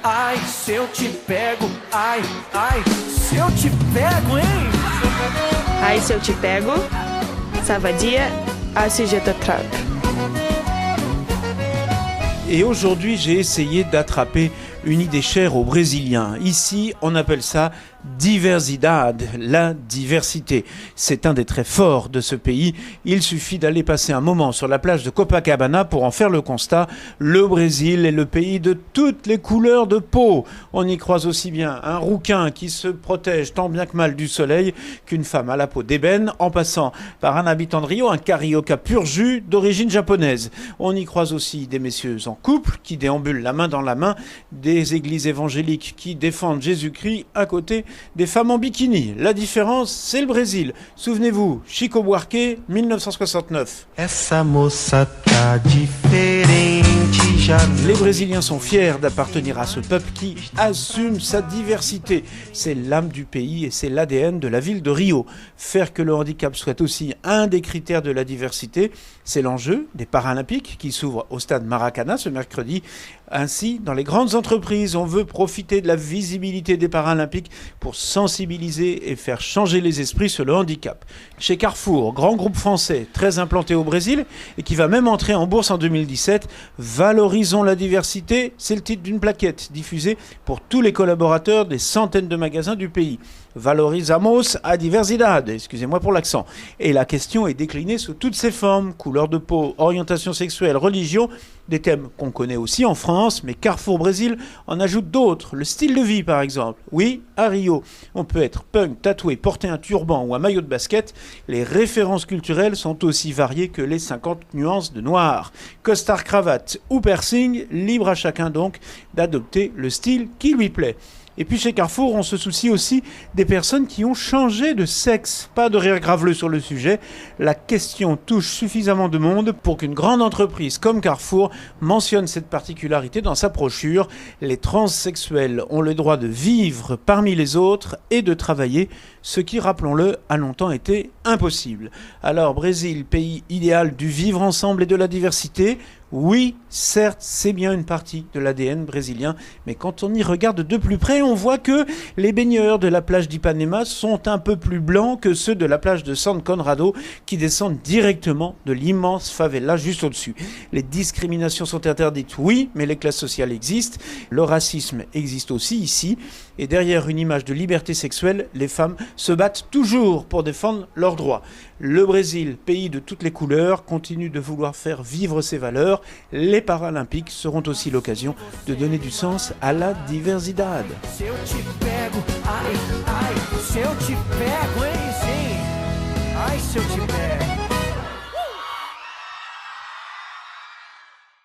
Ai, se eu te pego, ai, se eu te pego, hein? Ai, se eu te pego, ça veut dire ai, si je t'attrape. Et aujourd'hui, j'ai essayé d'attraper une idée chère aux Brésiliens. Ici, on appelle ça diversidad, la diversité. C'est un des traits forts de ce pays. Il suffit d'aller passer un moment sur la plage de Copacabana pour en faire le constat. Le Brésil est le pays de toutes les couleurs de peau. On y croise aussi bien un rouquin qui se protège tant bien que mal du soleil qu'une femme à la peau d'ébène, en passant par un habitant de Rio, un carioca pur jus d'origine japonaise. On y croise aussi des messieurs en couple qui déambulent la main dans la main, des églises évangéliques qui défendent Jésus-Christ à côté des femmes en bikini. La différence, c'est le Brésil. Souvenez-vous, Chico Buarque, 1969. Essa moça tá diferente já. Les Brésiliens sont fiers d'appartenir à ce peuple qui assume sa diversité. C'est l'âme du pays et c'est l'ADN de la ville de Rio. Faire que le handicap soit aussi un des critères de la diversité, c'est l'enjeu des Paralympiques qui s'ouvrent au stade Maracana ce mercredi. Ainsi, dans les grandes entreprises, on veut profiter de la visibilité des Paralympiques pour sensibiliser et faire changer les esprits sur le handicap. Chez Carrefour, grand groupe français très implanté au Brésil et qui va même entrer en bourse en 2017, Valorisons la diversité, c'est le titre d'une plaquette diffusée pour tous les collaborateurs des centaines de magasins du pays. Valorizamos a diversidad, excusez-moi pour l'accent. Et la question est déclinée sous toutes ses formes, couleur de peau, orientation sexuelle, religion, des thèmes qu'on connaît aussi en France, mais Carrefour Brésil en ajoute d'autres, le style de vie par exemple. Oui, à Rio, on peut être punk, tatoué, porter un turban ou un maillot de basket, les références culturelles sont aussi variées que les 50 nuances de noir. Costard, cravate ou piercing, libre à chacun donc d'adopter le style qui lui plaît. Et puis chez Carrefour, on se soucie aussi des personnes qui ont changé de sexe. Pas de rire graveleux sur le sujet. La question touche suffisamment de monde pour qu'une grande entreprise comme Carrefour mentionne cette particularité dans sa brochure. Les transsexuels ont le droit de vivre parmi les autres et de travailler, ce qui, rappelons-le, a longtemps été impossible. Alors, Brésil, pays idéal du vivre ensemble et de la diversité. Oui, certes, c'est bien une partie de l'ADN brésilien, mais quand on y regarde de plus près, on voit que les baigneurs de la plage d'Ipanema sont un peu plus blancs que ceux de la plage de San Conrado qui descendent directement de l'immense favela juste au-dessus. Les discriminations sont interdites, oui, mais les classes sociales existent. Le racisme existe aussi ici. Et derrière une image de liberté sexuelle, les femmes se battent toujours pour défendre leurs droits. Le Brésil, pays de toutes les couleurs, continue de vouloir faire vivre ses valeurs. Les Paralympiques seront aussi l'occasion de donner du sens à la diversidad. Se eu te pego, ai, se eu te pego, hein, sim. Ai, se eu te pego.